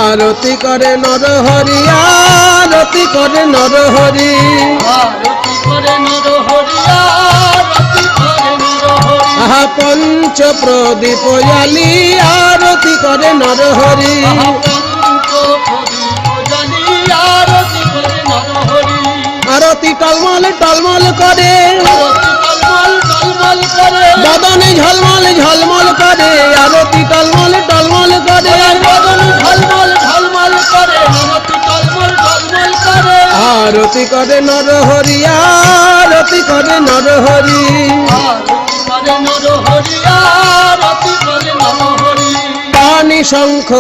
আরতি করে নরহরি আরতি করে নরহরি আরতি করে নরহরি আরতি করে নরহরি আহা পঞ্চ প্রদীপ জালি আরতি করে নরহরি আরতি টলমল টলমল করে বদনে ঝলমল ঝলমল করে আরতি টলমল টলমল করে আরতি করে নরহরি আরতি করে নরহরি পানি শঙ্খ